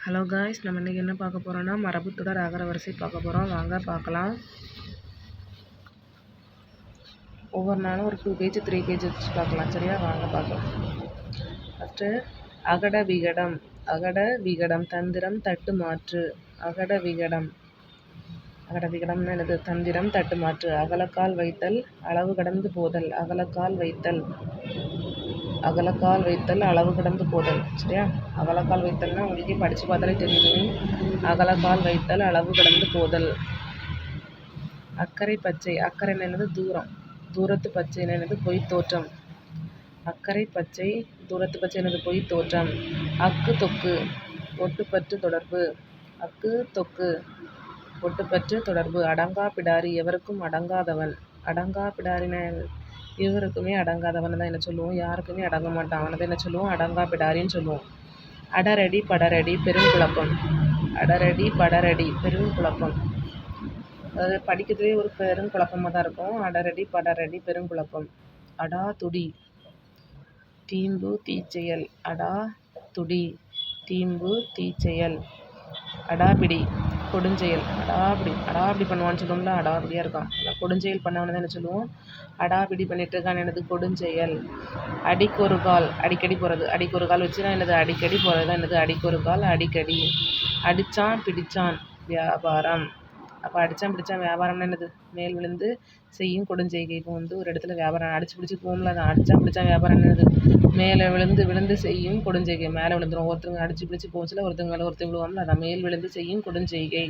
Hello guys, நம்ம இன்றைக்கி என்ன பார்க்க போகிறோன்னா மரபுத்தொடர் அகர வரிசை பார்க்க போகிறோம். வாங்க பார்க்கலாம். ஒவ்வொரு நாளும் ஒரு 2 பேஜ் 3 பேஜ் வச்சு பார்க்கலாம். சரியா, வாங்க பார்க்கலாம். ஃபஸ்ட்டு அகட விகடம். அகட விகடம் தந்திரம் தட்டு மாற்று. அகட விகடம். அகட விகடம்னு என்னது? தந்திரம் தட்டு மாற்று. அகலக்கால் வைத்தல் அளவு கடந்து போதல். அகலக்கால் வைத்தல் அகலக்கால் வைத்தல் அளவு கடந்து போதல். சரியா, அகலக்கால் வைத்தல்னா உங்களுக்கே படித்து பார்த்தாலே தெரியும். அகலக்கால் வைத்தல் அளவு கடந்து போதல். அக்கறை பச்சை. அக்கறை என்னது? தூரம். தூரத்து பச்சை என்னது? பொய் தோற்றம். அக்கறை பச்சை தூரத்து பச்சை என்னது? பொய் தோற்றம். அக்கு தொக்கு ஒட்டுப்பற்று தொடர்பு. அக்கு தொக்கு ஒட்டுப்பற்று தொடர்பு. அடங்கா பிடாரி எவருக்கும் அடங்காதவன். அடங்கா பிடாரின இவருக்குமே அடங்காதவன் தான் என்ன சொல்லுவோம்? யாருக்குமே அடங்க மாட்டான் அவனை தான் என்ன சொல்லுவோம்? அடங்கா பிடாரின்னு சொல்லுவோம். அடரடி படரடி பெருங்குழப்பம். அடரடி படரடி பெருங்குழப்பம். அதாவது படிக்கிறதுலே ஒரு பெருங்குழப்பமாக தான் இருக்கும். அடரடி படரடி பெருங்குழப்பம். அடா துடி தீம்பு தீச்செயல். அடா துடி தீம்பு தீச்செயல். அடாபிடி கொடுஞ்செயல். அடாபிடி பண்ணுவான்னு சொல்லுவோம்ல, அடாபிடியாக இருக்கான். கொடுஞ்செயல் பண்ணவனை தான் என்ன சொல்லுவோம்? அடாபிடி பண்ணிட்டு இருக்கான். என்னது? கொடுஞ்செயல். அடிக்கொரு கால் அடிக்கடி போகிறது. அடிக்கொரு கால் வச்சுன்னா என்னது? அடிக்கடி போகிறது தான் என்னது? அடிக்கொரு கால் அடிக்கடி. அடித்தான் பிடித்தான் வியாபாரம். அப்போ அடித்தான் பிடித்தான் வியாபாரம்னு என்னது? மேல் விழுந்து செய்யும் கொடுஞ்செய்கை. இப்போ ஒரு இடத்துல வியாபாரம் அடிச்சு பிடிச்சி போகும்ல, அதை அடித்தான் பிடித்தான் வியாபாரம் என்னது? மேலே விழுந்து செய்யும் கொடுஞ்செய்கை. மேலே விழுந்துடும். ஒருத்தங்க அடிச்சு பிடிச்சி போச்சுல, ஒருத்தங்க மேலே ஒருத்தங்க விழுவாமல், அதான் மேல் விழுந்து செய்யும் கொடுஞ்செய்கை.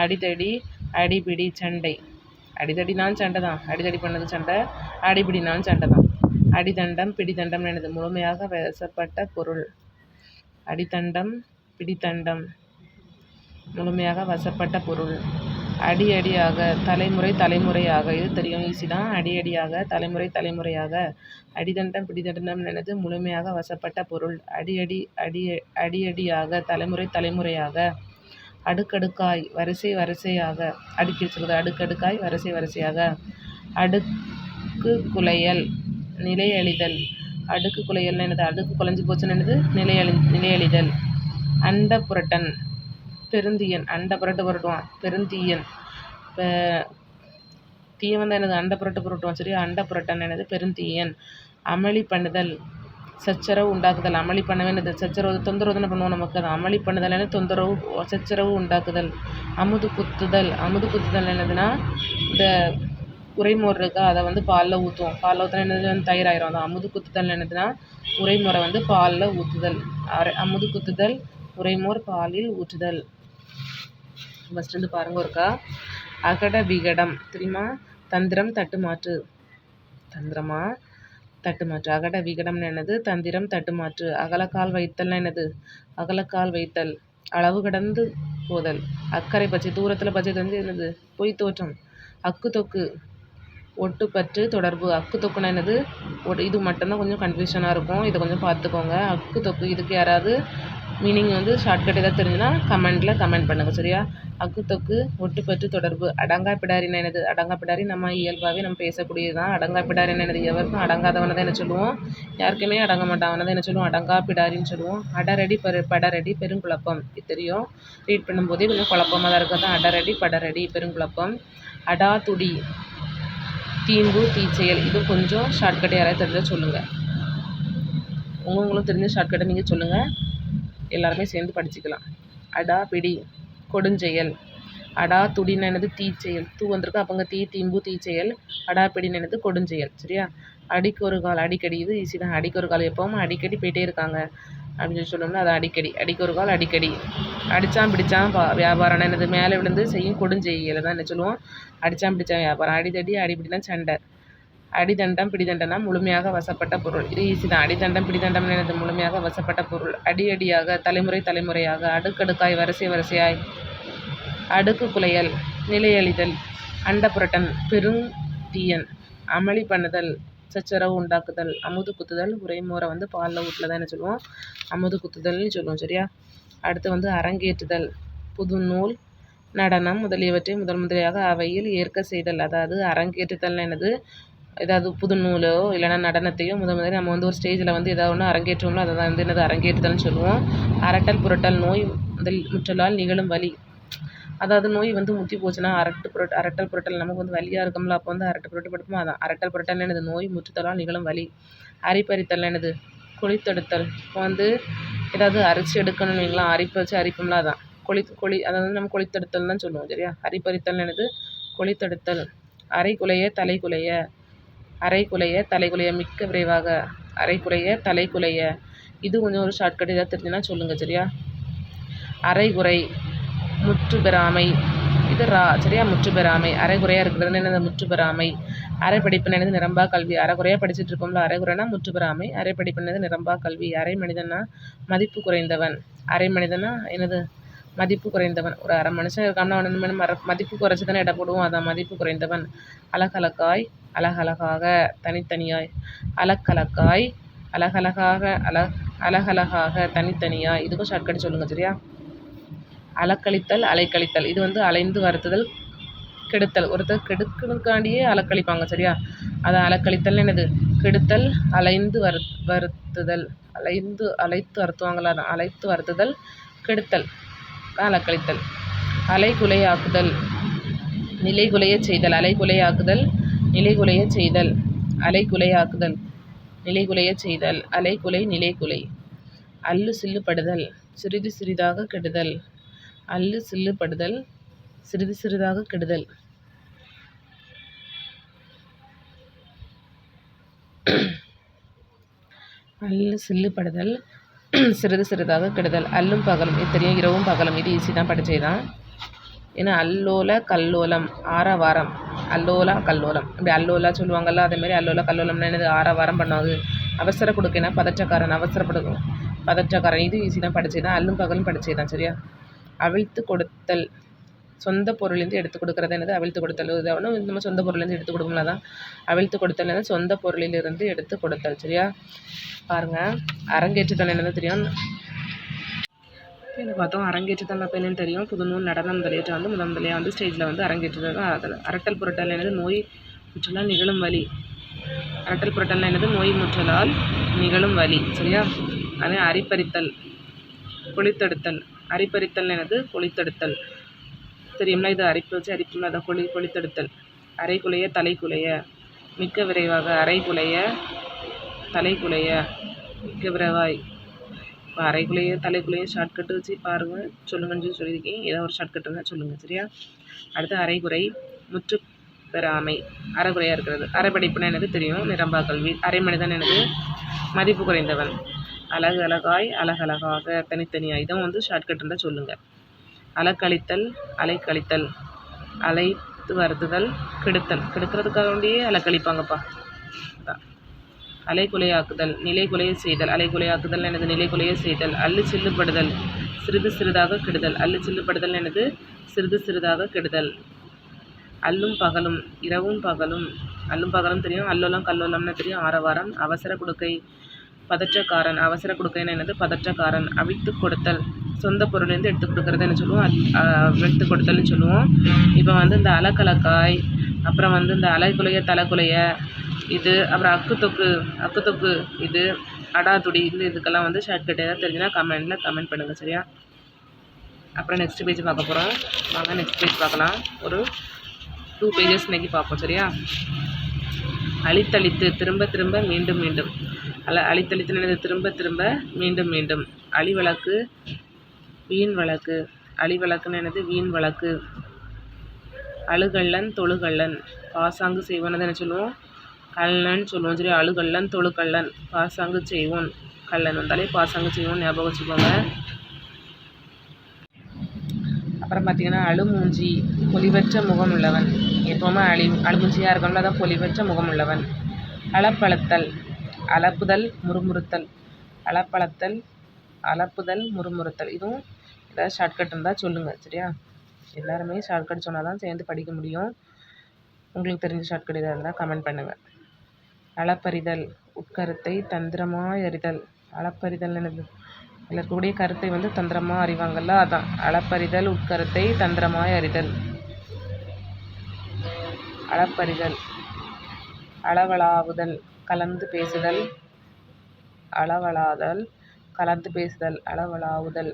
அடித்தடி அடிபிடி சண்டை. அடித்தடினாலும் சண்டை தான். அடித்தடி பண்ணது சண்டை. அடிபிடினாலும் சண்டை தான். அடித்தண்டம் பிடித்தண்டம் என்னது? முழுமையாக வசப்பட்ட பொருள். அடித்தண்டம் பிடித்தண்டம் முழுமையாக வசப்பட்ட பொருள். அடி அடியாக தலைமுறை தலைமுறையாக. இது தெரியும், ஈஸி தான். அடி அடியாக தலைமுறை தலைமுறையாக. அடிதண்டம் பிடிதண்டம் என்னது? முழுமையாக வசப்பட்ட பொருள். அடியடியாக தலைமுறை தலைமுறையாக. அடுக்கடுக்காய் வரிசை வரிசையாக. அடுக்கி சொல்கிறது. அடுக்கடுக்காய் வரிசை வரிசையாக. அடுக்கு குலையல் நிலையழிதல். அடுக்கு குலையல்னு என்னது? அடுக்கு குலைஞ்சி போச்சுன்னு என்னது? நிலையழிதல். அண்ட புரட்டன் பெருந்தீயன். அண்ட புரட்டு புரட்டுவான் பெருந்தீயன். இப்போ தீயன் தான் என்னது? அண்ட புரட்டு புரட்டுவான். சரியா, அண்ட புரட்டன் என்னது? பெருந்தீயன். அமளி பண்ணுதல் சச்சரவு உண்டாக்குதல். அமளி பண்ணவே என்னது? சச்சரவு தொந்தரவு தானே பண்ணுவோம் நமக்கு. அது அமளி பண்ணுதல் என்ன? தொந்தரவு சச்சரவு உண்டாக்குதல். அமுது குத்துதல். அமுது குத்துதல் என்னதுன்னா, இந்த உரைமோர் இருக்கா, அதை பாலில் ஊற்றுவோம். பாலில் ஊற்றினா என்னது? தயிராயிரும். அது அமுது குத்துதல் என்னதுன்னா, உரைமோரை பாலில் ஊற்றுதல். அமுது குத்துதல் உரைமோர் பாலில் ஊற்றுதல். ஃபஸ்ட்டு வந்து பாருங்க ஒருக்கா. அகட விகடம் தெரியுமா? தந்திரம் தட்டு மாற்று. தந்திரமா தட்டு மாற்று. அகட விகடம்னு என்னது? தந்திரம் தட்டு மாற்று. அகலக்கால் வைத்தல்னா என்னது? அகலக்கால் வைத்தல் அளவு கடந்து போதல். அக்கறை பச்சை தூரத்தில் பச்சை தெரிஞ்சு என்னது? பொய் தோற்றம். அக்கு தொக்கு ஒட்டுப்பற்று தொடர்பு. அக்கு தொக்குனா என்னது? இது மட்டும்தான் கொஞ்சம் கன்ஃபியூஷனாக இருக்கும். இதை கொஞ்சம் பார்த்துக்கோங்க. அக்கு தொக்கு இதுக்கு யாராவது மீனிங் ஷார்ட்கட் ஏதாவது தெரிஞ்சுன்னா கமெண்ட்டில் கமெண்ட் பண்ணுங்கள். சரியா, அக்கு தொக்கு ஒட்டுப்பற்று தொடர்பு. அடங்கா பிடாரின்னு என்னது? அடங்கா பிடாரி நம்ம இயல்பாகவே நம்ம பேசக்கூடியது தான். அடங்கா பிடாரின்னு என்னது? எவருக்கும் அடங்காதவனை தான் என்ன சொல்லுவோம்? யாருக்குமே அடங்க மாட்டான் தான் என்ன சொல்லுவோம்? அடங்கா பிடாரின்னு சொல்லுவோம். அடரடி படரடி பெருங்குழப்பம். இது தெரியும், ரீட் பண்ணும்போதே கொஞ்சம் குழப்பமாக தான் இருக்குது. தான் அடரடி படரடி பெருங்குழப்பம். அடா துடி தீம்பு தீச்செயல். இது கொஞ்சம் ஷார்ட்கட் யாராவது தெரிஞ்சால் சொல்லுங்கள். உங்களும் தெரிஞ்ச ஷார்ட்கட்டை நீங்கள் சொல்லுங்கள், எல்லாருமே சேர்ந்து படிச்சுக்கலாம். அடா பிடி கொடுஞ்செயல். அடா துடின்னு என்னது? தீச்செயல். தூ வந்திருக்கு, அப்போங்க தீம்பு தீச்செயல். அடா பிடின்னு என்னது? கொடுஞ்செயல். சரியா, அடிக்கு ஒரு கால் அடிக்கடி. இது ஈஸி தான். அடிக்கு ஒரு கால் எப்பவும் அடிக்கடி போயிட்டே இருக்காங்க அப்படின்னு சொல்லணும்னா அது அடிக்கடி. அடிக்கு ஒரு கால் அடிக்கடி. அடித்தான் பிடித்தான் வியாபாரம் என்னது? மேலே விழுந்து செய்யும் கொடுஞ்செய்யலை தான் என்ன சொல்லுவோம்? அடித்தான் பிடித்தான் வியாபாரம். அடிதடி அடிபிடினா சண்டை. அடிதண்டம் பிடிதண்டம்னா முழுமையாக வசப்பட்ட பொருள். இது ஈஸி தான். அடிதண்டம் பிடிதண்டம்னு என்னது? முழுமையாக வசப்பட்ட பொருள். அடியடியாக தலைமுறை தலைமுறையாக. அடுக்கடுக்காய் வரிசை வரிசையாய். அடுக்கு குலையல் நிலையழிதல். அண்டப்புரட்டன் பெருந்தீயன். அமளி பண்ணுதல் சச்சரவு உண்டாக்குதல். அமுது குத்துதல் உரைமோரை பாலில் ஊட்டில் தான் என்ன சொல்லுவோம்? அமுது குத்துதல்னு சொல்லுவோம். சரியா, அடுத்து அரங்கேற்றுதல். புது நூல் நடனம் முதலியவற்றை முதலியாக அவையில் ஏற்க செய்தல். அதாவது அரங்கேற்றுதல்னு என்னது? ஏதாவது புது நூலோ இல்லைனா நடனத்தையோ முதலில் நம்ம வந்து ஒரு ஸ்டேஜில் வந்து ஏதாவது ஒன்று அரங்கேற்றோம்ல அதை தான் வந்து என்னது அரங்கேற்றுதல்னு சொல்லுவோம். அரட்டல் புரட்டல் நோய் முற்றலால் நிகழும் வலி. அதாவது நோய் வந்து முத்தி போச்சுன்னா அரட்டல் புரட்டல் நமக்கு வந்து வலியாக இருக்கும்ல, அப்போ வந்து அரட்டல் புரட்டு படுப்போம். அதான் அரட்டல் புரட்டல் என்னது நோய் முற்றுதலால் நிகழும் வலி. அரிப்பறித்தல் என்னது குழித்தெடுத்தல். இப்போ வந்து ஏதாவது அரிச்சு எடுக்கணும்னு வைங்களா, அரிப்பை வச்சு அரிப்போம்ல, அதான் அதாவது நம்ம குழித்தெடுத்தல் தான் சொல்லுவோம் சரியா. அரிப்பறித்தல் என்னது குழித்தெடுத்தல். அரைக்குலைய தலைக்குலைய. அரைக்குலைய தலைக்குலைய மிக்க விரைவாக. அரைக்குலைய தலைக்குலைய. இது கொஞ்சம் ஒரு ஷார்ட்கட் ஏதாவது தெரிஞ்சுன்னா சொல்லுங்கள் சரியா. அரைகுறை முற்று பெறாமை. இது சரியா. முற்று பெறாமை. அரைகுறையாக இருக்கிறது என்னது முற்று பெறாமை. அரைப்படிப்பு என்னது நிரம்பா கல்வி. அரைகுறையாக படிச்சுட்டு இருக்கோம்ல, அரைகுறைனா முற்று பெறாமை. அரைப்படிப்பு என்னது நிரம்பா கல்வி. அரை மனிதனா மதிப்பு குறைந்தவன். அரை மனிதனா என்னது மதிப்பு குறைந்தவன். ஒரு அரை மனுஷன் இருக்கான்னா அவன் மதிப்பு குறைச்சி தானே இட போடுவோம், அதான் மதிப்பு குறைந்தவன். அழகழகாய் அழகழகாக தனித்தனியாய். அலக்கலக்காய் அழகழகாக அழகழகாக தனித்தனியாய். இதுக்கும் ஷார்ட்கட் சொல்லுங்கள் சரியா. அலக்கழித்தல் அலைக்கழித்தல். இது வந்து அலைந்து வருத்துதல் கெடுத்தல். ஒருத்தர் கெடுக்கிறதுக்காண்டியே அலக்கழிப்பாங்க சரியா. அது அலக்கழித்தல் என்னது கெடுத்தல். அலைந்து வருத்துதல். அழைத்து வருத்துவாங்களா, அதான் அழைத்து வருத்துதல் கெடுத்தல் அலக்கழித்தல். அலைகுலையாக்குதல் நிலைகுலைய செய்தல். அலைகுலையாக்குதல் நிலைகுலைய செய்தல். அலைகுலையாக்குதல் நிலைகுலைய செய்தல். அலைகுலை நிலைகுலை. அல்லு சில்லுபடுதல் சிறிது சிறிதாக கெடுதல். அல்லு சில்லுபடுதல் சிறிது சிறிதாக கெடுதல். அல்லு சில்லுபடுதல் சிறிது சிறிதாக கெடுதல். அல்லும் பகலும். இது தெரியும், இரவும் பகலும். இது ஈஸி தான், படித்தே தான். ஏன்னா அல்லோல கல்லோலம் ஆரவாரம். அல்லோலா கல்லோலம் இப்படி அல்லோலா சொல்லுவாங்கள்ல, அதேமாதிரி அல்லோலா கல்லோலம்னா என்னது ஆரவாரம் பண்ணாது. அவசர கொடுக்கைனா பதற்றக்காரன். அவசரப்படுக்கும் பதற்றக்காரன். இது ஈஸி தான், படித்தே தான். அல்லும் பகலும் படித்தே தான் சரியா. அவிழ்த்து கொடுத்தல் சொந்த பொருளிலேருந்து எடுத்து கொடுக்குறது என்னது அவிழ்த்து கொடுத்தல். இது ஒன்றும் நம்ம சொந்த பொருள்லேருந்து எடுத்து கொடுக்கல தான் அவிழ்த்து கொடுத்தல் என்னது சொந்த பொருளிலிருந்து எடுத்து கொடுத்தல் சரியா. பாருங்கள், அரங்கேற்றுதல் என்னது தெரியும். என்ன பார்த்தோம், அரங்கேற்றுதல் அப்போ என்னன்னு தெரியும். புது நூல் நடனம் முதலியற்ற வந்து முதலியாக வந்து ஸ்டேஜில் வந்து அரங்கேற்றுதல் தான். அதில் அரட்டல் புரட்டல் என்னது நோய் முற்றலால் நிகழும் வலி. அரட்டல் புரட்டல் என்னது நோய் முற்றலால் நிகழும் வலி சரியா. அதே அரிப்பறித்தல் குளித்தெடுத்தல். அரிப்பறித்தல் என்னது குளித்தெடுத்தல் தெரியும்னா, இது அரிப்பு வச்சு அரிப்புல அதை குளித்தெடுத்தல். அரைக்குலைய தலைக்குலைய மிக்க விரைவாக. அரைக்குலைய தலைக்குலைய மிக்க விரைவாய். இப்போ அரைக்குலைய தலைக்குலைய ஷார்ட்கட்டு வச்சு பாருங்கள், சொல்லுங்கன்னு சொல்லி சொல்லியிருக்கேன். ஏதாவது ஒரு ஷார்ட்கட் இருந்தால் சொல்லுங்கள் சரியா. அடுத்து அரைகுறை முற்று பெறாமை. அரைகுறையாக இருக்கிறது. அரைப்படிப்புனா என்னது தெரியும், நிரம்பா கல்வி. அரை மனிதன் என்னது மதிப்பு குறைந்தவன். அழகு அழகாய் அழகழகாக தனித்தனியாக. இதான் வந்து ஷார்ட்கட் இருந்தால் சொல்லுங்கள். அலக்கழித்தல் அலைக்கழித்தல். அலைத்து வருத்துதல் கெடுத்தல். கெடுக்கிறதுக்காக வேண்டியே அலக்கழிப்பாங்கப்பா. அலைகுலையாக்குதல் நிலைகுலைய செய்தல். அலைகுலையாக்குதல் எனது நிலைகுலைய செய்தல். அல்லு சில்லுபடுதல் சிறிது சிறிதாக கெடுதல். அல்லு சில்லுபடுதல் எனது சிறிது சிறிதாக கெடுதல். அல்லும் பகலும் இரவும் பகலும். அல்லும் பகலும் தெரியும். அல்லோலம் கல்லோலம்னு தெரியும். ஆரவாரம். அவசர கொடுக்கை பதற்றக்காரன். அவசர கொடுக்கைன்னு என்னது பதற்றக்காரன். அவிழ்த்து கொடுத்தல் சொந்த பொருள்லேருந்து எடுத்து கொடுக்குறத என்ன சொல்லுவோம், அவிழ்த்து கொடுத்தல்னு சொல்லுவோம். இப்போ வந்து இந்த அலக்கலக்காய், அப்புறம் வந்து இந்த அலைக்குலைய தலைக்குலைய இது, அப்புறம் அக்குத்தொக்கு இது, அடாதுடி, இந்த இதுக்கெல்லாம் வந்து ஷார்ட்கட் ஏதாவது தெரிஞ்சுன்னா கமெண்ட் பண்ணுங்கள் சரியா. அப்புறம் நெக்ஸ்ட் பேஜ் பார்க்க போகிறோம். வாங்க நெக்ஸ்ட் பேஜ் பார்க்கலாம். ஒரு 2 பேஜஸ் இன்றைக்கி பார்ப்போம் சரியா. அழித்தளித்து திரும்ப திரும்ப மீண்டும் மீண்டும். அழித்தளித்து என்னது திரும்ப திரும்ப மீண்டும் மீண்டும். அழிவழக்கு வீண் வழக்கு. அழிவழக்குன்னு என்னது வீண் வழக்கு. அழுகல்லன் தொழுகல்லன். பாசாங்கு செய்வோன்னு என்ன சொல்லுவோம், கல்லன் சொல்லுவோம் சரி. அழுகல்லன் தொழுகல்லன். பாசாங்கு செய்வோன். கல்லன் வந்தாலே பாசாங்கு செய்வோன் ஞாபகம் வச்சுக்கோங்க. அப்புறம் பார்த்திங்கன்னா அழுமூஞ்சி பொலிவற்ற முகம் உள்ளவன். எப்போவுமே அழுமூஞ்சியாக இருக்கணும்ல, அதான் பொலிவற்ற முகம் உள்ளவன். அளப்பளத்தல் அளப்புதல் முறுமுறுத்தல். அளப்பளத்தல் அளப்புதல் முறுமுறுத்தல். இதுவும் ஏதாவது ஷார்ட்கட் இருந்தால் சொல்லுங்கள் சரியா. எல்லாருமே ஷார்ட்கட் சொன்னால் தான் சேர்ந்து படிக்க முடியும். உங்களுக்கு தெரிஞ்ச ஷார்ட்கட் எதாவது இருந்தால் கமெண்ட் பண்ணுங்கள். அளப்பறிதல் உட்கருத்தை தந்திரமாய் அறிதல். அளப்பறிதல் என்னது இருக்கக்கூடிய கருத்தை வந்து தந்திரமாக அறிவாங்கள்ல, அதான் அளப்பறிதல் உட்கருத்தை தந்திரமாய் அறிதல். அளப்பறிதல் அளவளாவுதல் கலந்து பேசுதல் அளவளாதல் கலந்து பேசுதல் அளவளாவுதல்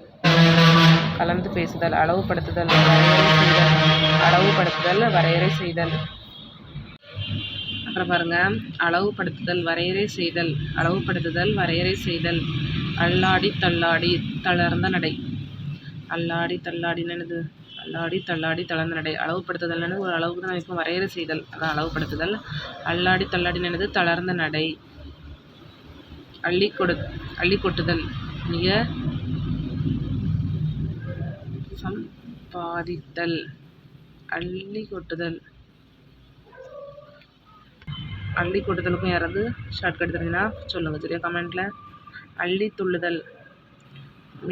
கலந்து பேசுதல் அளவுபடுத்துதல் வரையறை செய்தல் அளவுபடுத்துதல் வரையறை செய்தல். அப்புறம் பாருங்க, அளவுபடுத்துதல் வரையறை செய்தல் அளவுபடுத்துதல் வரையறை செய்தல். அல்லாடி தள்ளாடி தளர்ந்த நடை அல்லாடி தள்ளாடின்னு என்னது? அல்லாடி தள்ளாடி தளர்ந்த நடை. அளவுபடுத்துதல் என்னது? ஒரு அளவுக்கு தான் இருக்கும். வரையறை செய்தல் அதான் அளவுபடுத்துதல். அல்லாடி தள்ளாடின்னு என்னது? தளர்ந்த நடை. அள்ளி கொட்டுதல் மிக சம்பாதித்தல் அள்ளி கொட்டுதல். அள்ளி கொட்டுதலுக்கும் யாராவது ஷார்ட்கட் தெரிஞ்சுன்னா சொல்லுங்கள் சரியா கமெண்ட்டில். அள்ளி துள்ளுதல்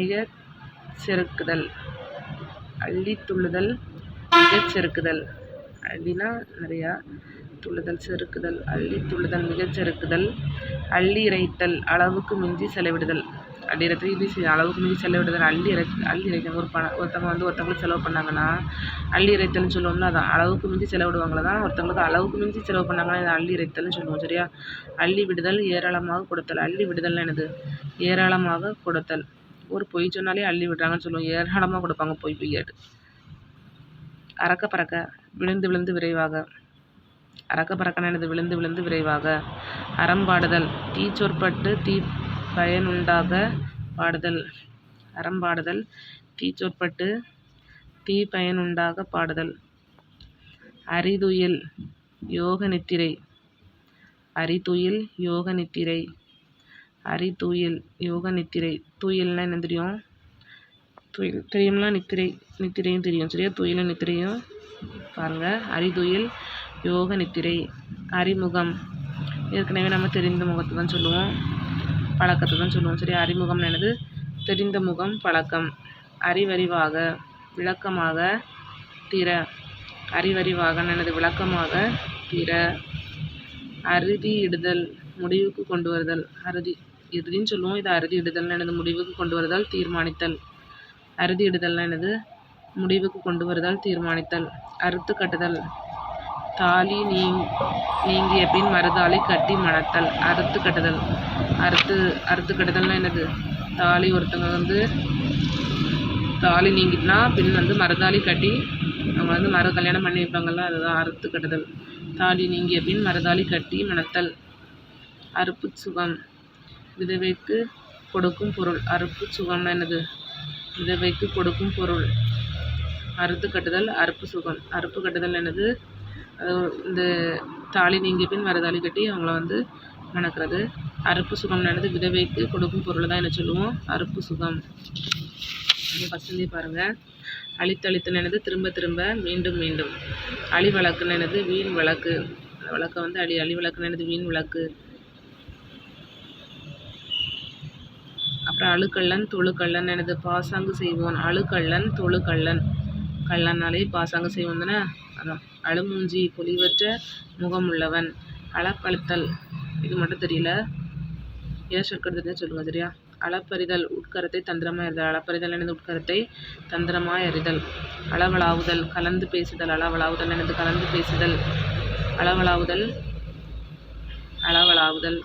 மிக செருக்குதல் அள்ளி துள்ளுதல் மிகச் செருக்குதல். அள்ளினா நிறையா, துள்ளுதல் செருக்குதல். அள்ளி துள்ளுதல் மிகச் செருக்குதல். அள்ளி இறைத்தல் அளவுக்கு மிஞ்சி செலவிடுதல். அள்ளி இறைத்தல் இது அளவுக்கு மிஞ்சி செலவிடுதல். அள்ளி இறைத்தல் ஒருத்தவங்க வந்து ஒருத்தவங்களுக்கு செலவு பண்ணாங்கன்னா அள்ளி இறைத்தல்னு சொல்லுவோம்ல, அதான் அளவுக்கு மிஞ்சி செலவிடுவாங்கள தான் ஒருத்தவங்களுக்கு அளவுக்கு மிஞ்சி செலவு பண்ணாங்கன்னா இதை அள்ளி இறைத்தல்னு சொல்லுவோம் சரியா. அள்ளி விடுதல் ஏராளமாக கொடுத்தல். அள்ளி விடுதல் என்னது? ஏராளமாக கொடுத்தல். ஒரு பொய் சொன்னாலே அள்ளி விடுறாங்கன்னு சொல்லுவோம். ஏராளமாக கொடுப்பாங்க பொய்யாட்டு. அறக்க பறக்க விழுந்து விழுந்து விரைவாக. அறக்க பறக்கன்னு என்னது? விழுந்து விழுந்து விரைவாக. அறம்பாடுதல் தீச்சொற்பட்டு தீ பயனுண்டாக பாடுதல். அறம்பாடுதல் தீச்சொற்பட்டு தீ பயனுண்டாக பாடுதல். அரிதுயில் யோக நித்திரை அரிதுயில் யோக நித்திரை அரிதுயில் யோக நித்திரை. தூயில்னா என்ன தெரியும்? துயில் தெரியும்லாம். நித்திரையும் தெரியும் சரியா. துயிலும் நித்திரையும் பாருங்கள். அரிதுயில் யோக நித்திரை. அறிமுகம் ஏற்கனவே நம்ம தெரிந்த முகத்தை தான் சொல்லுவோம், பழக்கத்தை தான் சொல்லுவோம் சரியா. அறிமுகம்னு என்னது? தெரிந்த முகம் பழக்கம். அறிவறிவாக விளக்கமாக திற. அறிவறிவாகன்னு என்னது? விளக்கமாக திற. அறுதி இடுதல் முடிவுக்கு கொண்டு வருதல். இறுதின்னு சொல்லுவோம், இது அறுதி இடுதல்னு என்னது? முடிவுக்கு கொண்டு வருதல் தீர்மானித்தல். அறுதி இடுதல்னா என்னது? முடிவுக்கு கொண்டு வருதல் தீர்மானித்தல். அறுத்து கட்டுதல் தாலி நீங்கிய பின் மறுதாலி கட்டி மணத்தல். அறுத்து கட்டுதல் அறுத்து கட்டுதல்னா என்னது? தாலி ஒருத்தவங்க வந்து தாலி நீங்கிட்டுனா பின் வந்து மறுதாலி கட்டி அவங்க வந்து மறு கல்யாணம் பண்ணி வைப்பாங்கள்ல, அதுதான் அறுத்து கட்டுதல். தாலி நீங்கிய பின் மறுதாலி கட்டி மணத்தல். அறுப்பு சுகம் விதவைக்கு கொடுக்கும் பொருள். அறுப்பு சுகம்னா என்னது? விதவைக்கு கொடுக்கும் பொருள். அறுத்து கட்டுதல் அறுப்பு சுகம். அறுப்பு கட்டுதல் என்னது? அது இந்த தாலி நீங்கிய பின் மறுதாலி கட்டி அவங்கள வந்து மணக்கிறது. அறுப்பு சுகம்னு என்னது? விதவைக்கு கொடுக்கும் பொருள் தான் என்ன சொல்லுவோம்? அறுப்பு சுகம். ஃபஸ்ட்லேயே பாருங்கள். அழித்தழித்தல் என்னது? திரும்ப திரும்ப மீண்டும் மீண்டும். அழி வழக்குன்னு என்னது? வீண் வழக்கு. வழக்கை வந்து அழி வழக்குன்னு என்னது? வீண் வழக்கு. அப்புறம் அழுக்கள்ளன் தொழுக்கள்ளன் என்னது? பாசாங்கு செய்வோன். அழுக்கள்ளன் தொழுக்கள்ளன். கள்ளனாலே பாசாங்கு செய்வோம் தானே, அதான். அழுமூஞ்சி பொலிவற்ற முகம் உள்ளவன். அளப்பழுத்தல் இது மட்டும் தெரியல, ஏன் ஷார்ட்கட் தெரிஞ்சா சொல்லுங்கள் சரியா. அளப்பறிதல் உட்கரத்தை தந்திரமாய் அறிதல். அளப்பறிதல் என்னது? உட்கரத்தை தந்திரமாய் அறிதல். அளவளாவுதல் கலந்து பேசுதல். அளவளாவுதல் என்னது? கலந்து பேசுதல். அளவளாவுதல்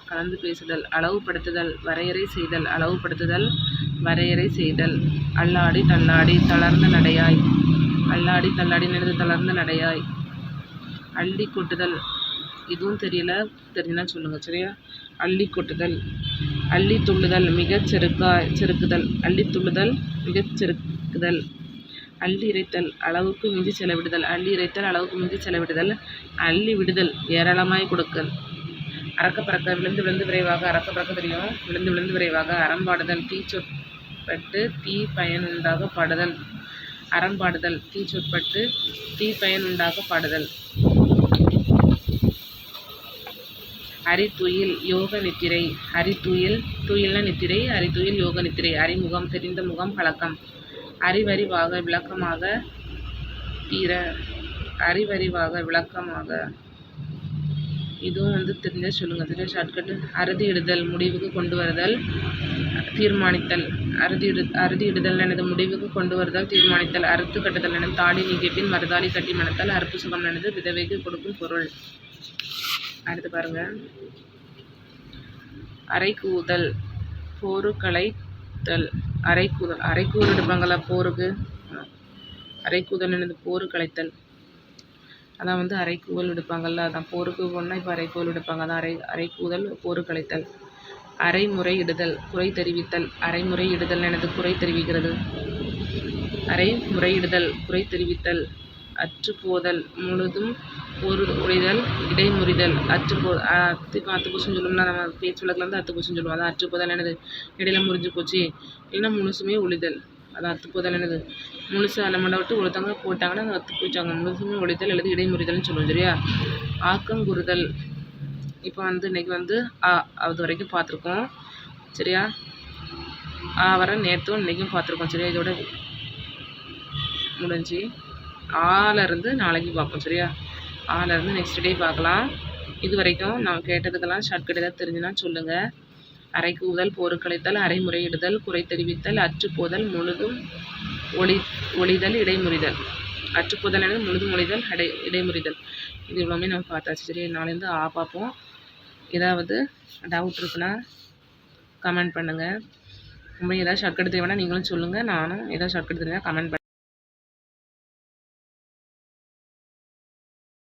கலந்து பேசுதல். அளவுபடுத்துதல் வரையறை செய்தல். அளவுபடுத்துதல் வரையறை செய்தல். அல்லாடி தள்ளாடி தளர்ந்த நடையாய். அல்லாடி தள்ளாடி என்னது? தளர்ந்த நடையாய். அள்ளி கொட்டுதல் இதுவும் தெரியல, தெரிஞ்சுன்னா சொல்லுங்கள் சரியா. அள்ளி கொட்டுதல். அள்ளி துள்ளுதல் மிகச் செருக்குதல். அள்ளி துள்ளுதல் மிகச் செருக்குதல். அள்ளி இறைத்தல் அளவுக்கு மிஞ்சி செலவிடுதல். அள்ளி இறைத்தல் அளவுக்கு மிஞ்சி செலவிடுதல். அள்ளி விடுதல் ஏராளமாய் கொடுக்கல். அறக்க பறக்க விழுந்து விழுந்து விரைவாக. அறக்க பறக்க தெரியும், விழுந்து விழுந்து விரைவாக. அறம்பாடுதல் தீச்சொற்பட்டு தீ பயனுண்டாக பாடுதல். அறம்பாடுதல் தீச்சொற்பட்டு தீ பயனுண்டாக பாடுதல். அரிதுயில் யோக நித்திரை. அரிதுயில் துயில்னா நித்திரை. அரிதுயில் யோக நித்திரை. அறிமுகம் தெரிந்த முகம் பழக்கம். அறிவறிவாக விளக்கமாக தீர. அறிவறிவாக விளக்கமாக இதுவும் வந்து தெரிஞ்சால் சொல்லுங்கள் சரியா. ஷார்ட்கட்டு. அறுதி இடுதல் முடிவுக்கு கொண்டு வருதல் தீர்மானித்தல். அறுதி இடுதல் எனது? முடிவுக்கு கொண்டு வருதல் தீர்மானித்தல். அறுத்து கட்டுதல் எனது? தாலி நீக்கிய பின் மறுதாலி கட்டி மணத்தல். அறுப்பு சுகம் எனது? விதவைக்கு கொடுக்கும் பொருள். அடுத்து பாருங்க, அரைக்கூதல் போரு கலைத்தல். அரைக்கூதல் அரைக்கூதல் எடுப்பாங்களா போருக்கு, அரைக்கூதல் என்னது போரு கலைத்தல். அதான் வந்து அரைக்கூவல் எடுப்பாங்கள்ல, அதான் போருக்கு போனால் இப்போ அரைக்கூவல் எடுப்பாங்க. அதான் அரைக்கூதல் போரு கலைத்தல். அரைமுறையிடுதல் குறை தெரிவித்தல். அரைமுறையிடுதல் எனது குறை தெரிவிக்கிறது. அரைமுறையிடுதல் குறை தெரிவித்தல். அற்றுப்போதல் முழுதும் ஒழிதல் இடைமுறிதல். அத்துப்போச்சுன்னு சொல்லணும்னா நம்ம பேச்சு வழக்கில் வந்து அத்துப்போச்சுன்னு சொல்லுவோம். அதான் அற்றுப்போதல் என்னது இடையில முறிஞ்சு போச்சு, இல்லைன்னா முழுசுமே ஒழிதல். அதான் அத்துப்போதல் என்னது முழுசாக நம்மளை விட்டு ஒருத்தவங்க போட்டாங்கன்னா அது அத்து போயிட்டாங்க. முழுசுமே ஒழிதல் அல்லது இடைமுறிதல்னு சொல்லுவோம். சரியா? ஆக்கங்குறுதல். இப்போ வந்து இன்னைக்கு வந்து அது வரைக்கும் பார்த்துருக்கோம். சரியா? வர நேற்றும் இன்றைக்கும் பார்த்துருக்கோம். சரியா? இதோட முடிஞ்சு ஆலேருந்து நாளைக்கு பார்ப்போம். சரியா? ஆலேருந்து நெக்ஸ்ட் டே பார்க்கலாம். இது வரைக்கும் நான் கேட்டதுக்கெல்லாம் ஷார்ட்கட் ஏதாவது தெரிஞ்சுன்னா சொல்லுங்கள். அரைக்கூதல் போரு கலைத்தல், அரைமுறையிடுதல் குறை தெரிவித்தல், அற்றுப்போதல் முழுதும் ஒழிதல் இடைமுறிதல். அற்றுப்போதல் எனது முழுதும் ஒழிதல் இடைமுறிதல். இது இவ்வளோமே நம்ம பார்த்தாச்சு. சரி, நாளைலேருந்து பார்ப்போம். ஏதாவது டவுட் இருக்குன்னா கமெண்ட் பண்ணுங்கள். ரொம்ப ஏதாவது ஷார்ட்கட் தெரியும்னா நீங்களும் சொல்லுங்கள். நானும் ஏதாவது ஷார்ட்கட் தெரிஞ்சால் கமெண்ட்